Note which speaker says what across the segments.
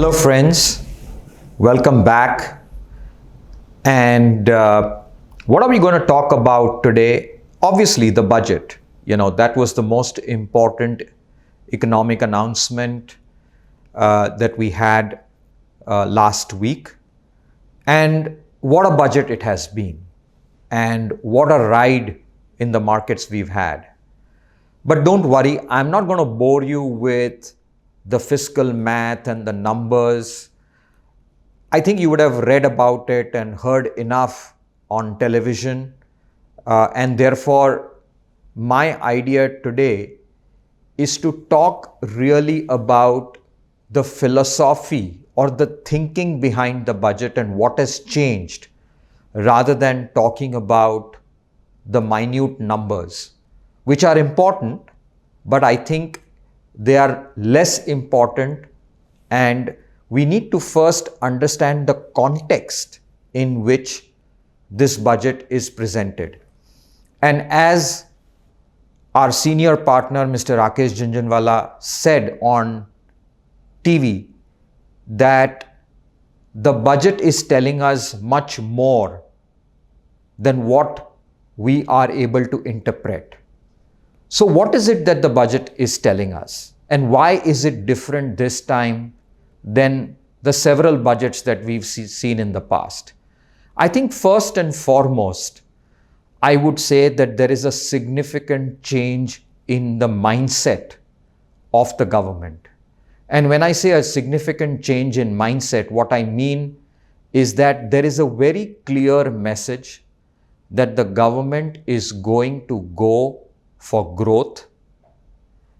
Speaker 1: Hello friends, welcome back. And what are we going to talk about today? Obviously the budget. That was the most important economic announcement that we had last week. And what a budget it has been. And what a ride in the markets we've had. But don't worry, I'm not going to bore you with the fiscal math and the numbers. I think you would have read about it and heard enough on television. And therefore, my idea today is to talk really about the philosophy or the thinking behind the budget and what has changed, rather than talking about the minute numbers, which are important, but I think they are less important, and we need to first understand the context in which this budget is presented. And as our senior partner, Mr. Rakesh Jhunjhunwala, said on TV, that the budget is telling us much more than what we are able to interpret. So what is it that the budget is telling us? And why is it different this time than the several budgets that we've seen in the past? I think first and foremost, I would say that there is a significant change in the mindset of the government. And when I say a significant change in mindset, what I mean is that there is a very clear message that the government is going to go for growth.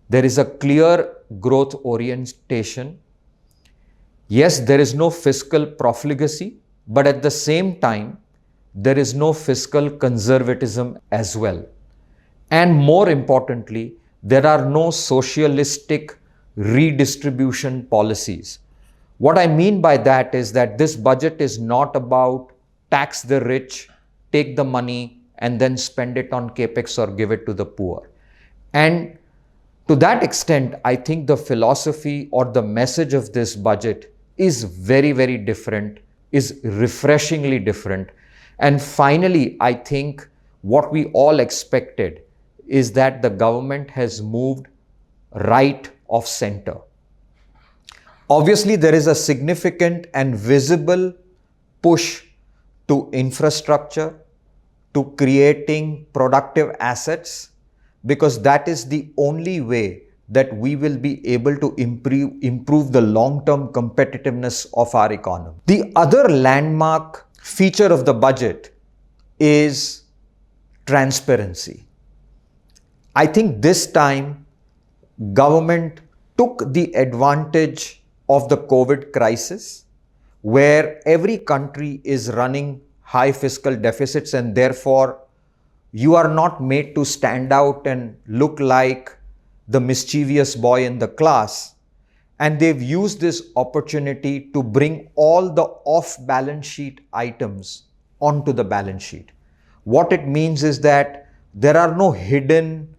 Speaker 1: There is a clear growth orientation. Yes, there is no fiscal profligacy, but at the same time, there is no fiscal conservatism as well. And more importantly, there are no socialistic redistribution policies. What I mean by that is that this budget is not about tax the rich, take the money, and then spend it on capex or give it to the poor. And to that extent, I think the philosophy or the message of this budget is very, very different, is refreshingly different. And finally, I think what we all expected is that the government has moved right of center. Obviously, there is a significant and visible push to infrastructure, to creating productive assets, because that is the only way that we will be able to improve the long-term competitiveness of our economy. The other landmark feature of the budget is transparency. I think this time government took the advantage of the COVID crisis, where every country is running high fiscal deficits, and therefore you are not made to stand out and look like the mischievous boy in the class. And they've used this opportunity to bring all the off-balance sheet items onto the balance sheet. What it means is that there are no hidden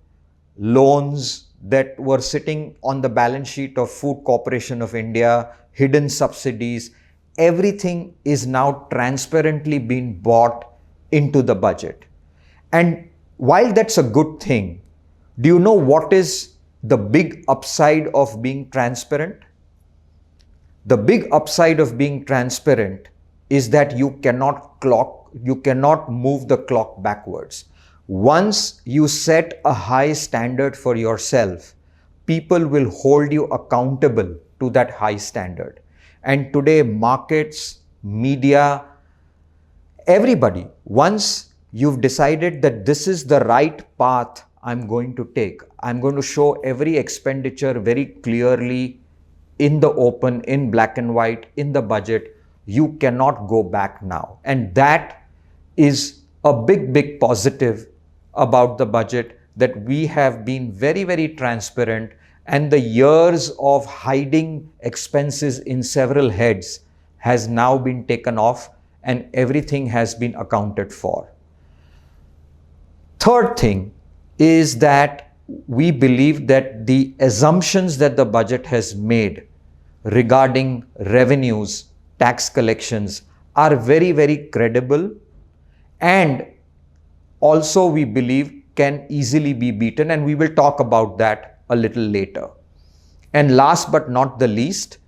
Speaker 1: loans that were sitting on the balance sheet of Food Corporation of India, hidden subsidies. Everything is now transparently being bought into the budget. And while that's a good thing, do you know what is the big upside of being transparent? The big upside of being transparent is that you cannot move the clock backwards. Once you set a high standard for yourself, people will hold you accountable to that high standard. And today, markets, media, everybody, once you've decided that this is the right path I'm going to take, I'm going to show every expenditure very clearly in the open, in black and white, in the budget, you cannot go back now. And that is a big, big positive about the budget, that we have been very, very transparent, and the years of hiding expenses in several heads has now been taken off, and everything has been accounted for. Third thing is that we believe that the assumptions that the budget has made regarding revenues, tax collections are very, very credible, and also we believe can easily be beaten, and we will talk about that a little later. And last but not the least,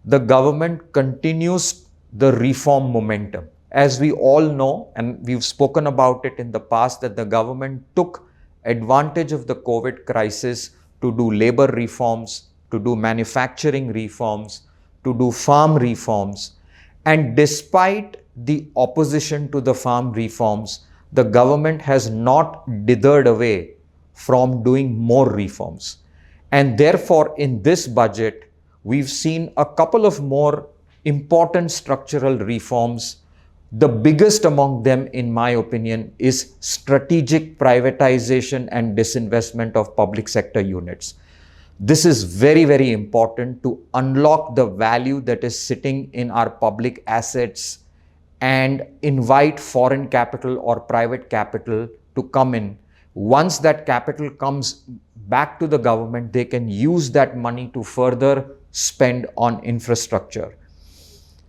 Speaker 1: the government continues the reform momentum. As we all know, and we've spoken about it in the past, that the government took advantage of the COVID crisis to do labor reforms, to do manufacturing reforms, to do farm reforms. And despite the opposition to the farm reforms, the government has not dithered away from doing more reforms. And therefore, in this budget, we've seen a couple of more important structural reforms. The biggest among them, in my opinion, is strategic privatization and disinvestment of public sector units. This is very, very important to unlock the value that is sitting in our public assets and invite foreign capital or private capital to come in. Once that capital comes back to the government, they can use that money to further spend on infrastructure.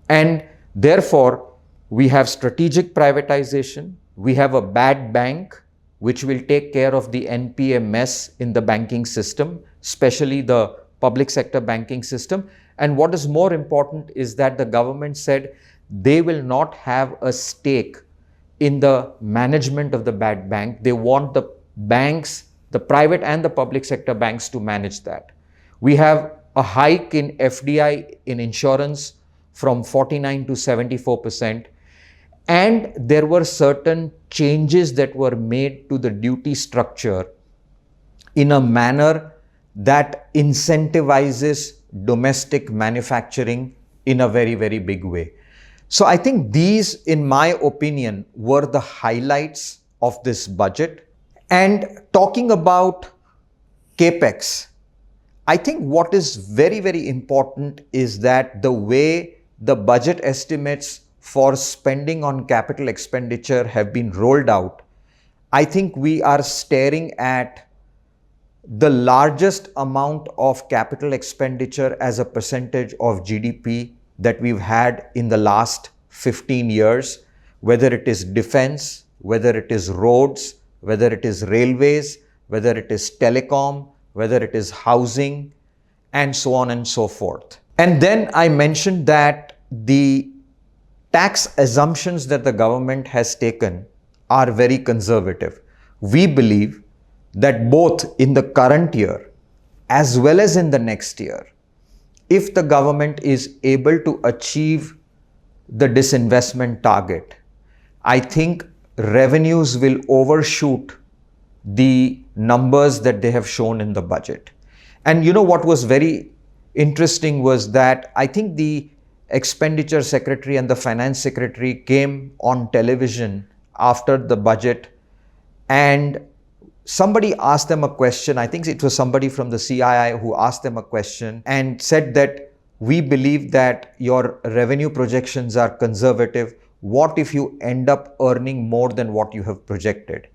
Speaker 1: And therefore, we have strategic privatization. We have a bad bank, which will take care of the NPA mess in the banking system, especially the public sector banking system. And what is more important is that the government said they will not have a stake in the management of the bad bank. They want the banks, the private and the public sector banks, to manage that. We have a hike in FDI in insurance from 49 to 74%. And there were certain changes that were made to the duty structure in a manner that incentivizes domestic manufacturing in a very, very big way. So I think these, in my opinion, were the highlights of this budget. And talking about CAPEX, I think what is very, very important is that the way the budget estimates for spending on capital expenditure have been rolled out, I think we are staring at the largest amount of capital expenditure as a percentage of GDP that we've had in the last 15 years, whether it is defense, whether it is roads, whether it is railways, whether it is telecom, whether it is housing, and so on and so forth. And then I mentioned that the tax assumptions that the government has taken are very conservative. We believe that both in the current year as well as in the next year, if the government is able to achieve the disinvestment target, I think revenues will overshoot the numbers that they have shown in the budget. And you know what was very interesting was that I think the expenditure secretary and the finance secretary came on television after the budget, and somebody asked them a question. I think it was somebody from the CII who asked them a question and said that we believe that your revenue projections are conservative. What if you end up earning more than what you have projected?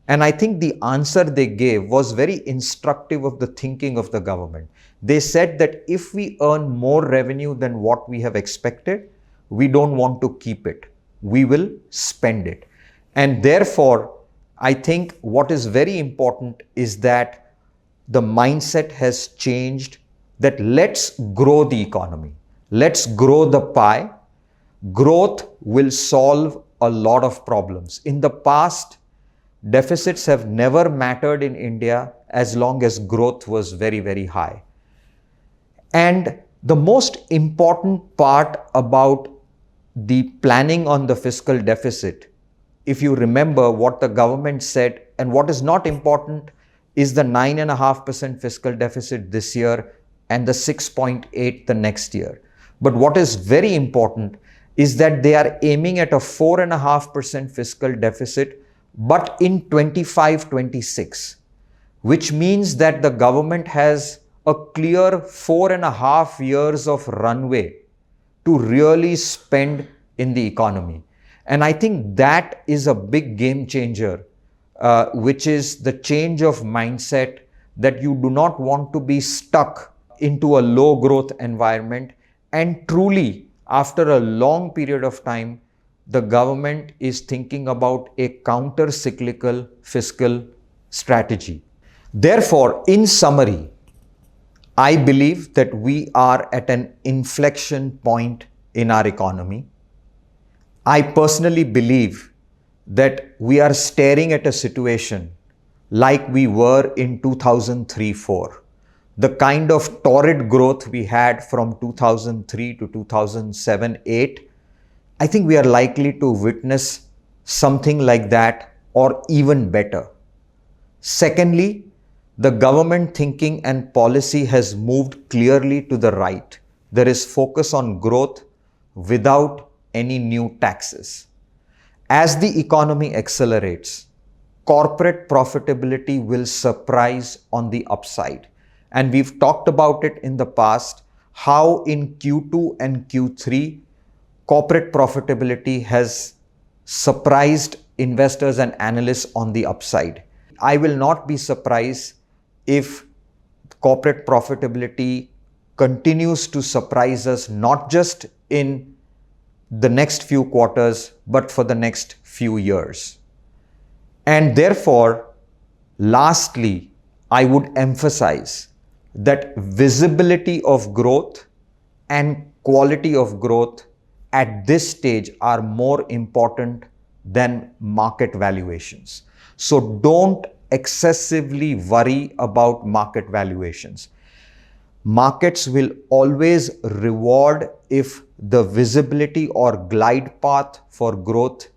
Speaker 1: And I think the answer they gave was very instructive of the thinking of the government. They said that if we earn more revenue than what we have expected, we don't want to keep it. We will spend it. And therefore, I think what is very important is that the mindset has changed, that let's grow the economy. Let's grow the pie. Growth will solve a lot of problems. In the past, deficits have never mattered in India as long as growth was very, very high. And the most important part about the planning on the fiscal deficit, if you remember what the government said, and what is not important is the 9.5% fiscal deficit this year and the 6.8 the next year. But what is very important is that they are aiming at a 4.5% fiscal deficit, but in 25-26, which means that the government has a clear 4.5 years of runway to really spend in the economy. And I think that is a big game changer, which is the change of mindset, that you do not want to be stuck into a low growth environment, and truly after a long period of time, the government is thinking about a counter-cyclical fiscal strategy. Therefore, in summary, I believe that we are at an inflection point in our economy. I personally believe that we are staring at a situation like we were in 2003-4. The kind of torrid growth we had from 2003 to 2007-8, I think we are likely to witness something like that or even better. Secondly, the government thinking and policy has moved clearly to the right. There is focus on growth without any new taxes. As the economy accelerates, corporate profitability will surprise on the upside. And we've talked about it in the past, how in Q2 and Q3, corporate profitability has surprised investors and analysts on the upside. I will not be surprised if corporate profitability continues to surprise us, not just in the next few quarters, but for the next few years. And therefore, lastly, I would emphasize that visibility of growth and quality of growth at this stage are more important than market valuations. So don't excessively worry about market valuations. Markets will always reward if the visibility or glide path for growth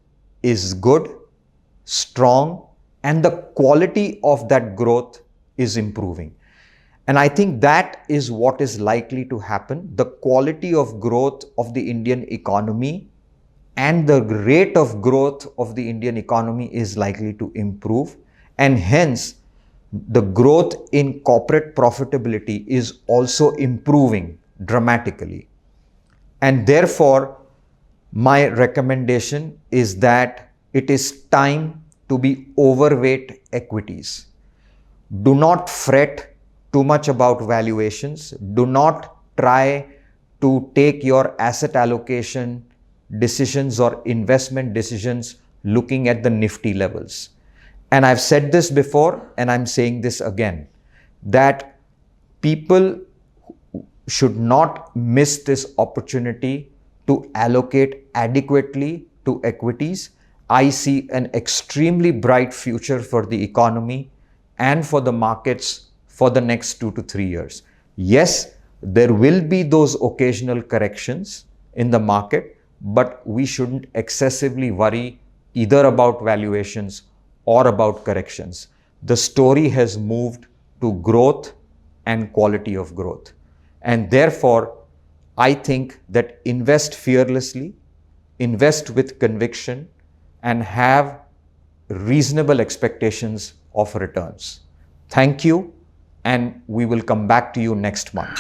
Speaker 1: is good, strong, and the quality of that growth is improving. And I think that is what is likely to happen. The quality of growth of the Indian economy and the rate of growth of the Indian economy is likely to improve. And hence, the growth in corporate profitability is also improving dramatically. And therefore, my recommendation is that it is time to be overweight equities. Do not fret too much about valuations. Do not try to take your asset allocation decisions or investment decisions looking at the Nifty levels. And I've said this before, and I'm saying this again, that people should not miss this opportunity to allocate adequately to equities. I see an extremely bright future for the economy and for the markets for the next 2 to 3 years. Yes, there will be those occasional corrections in the market, but we shouldn't excessively worry either about valuations or about corrections. The story has moved to growth and quality of growth. And therefore, I think that invest fearlessly, invest with conviction, and have reasonable expectations of returns. Thank you, and we will come back to you next month.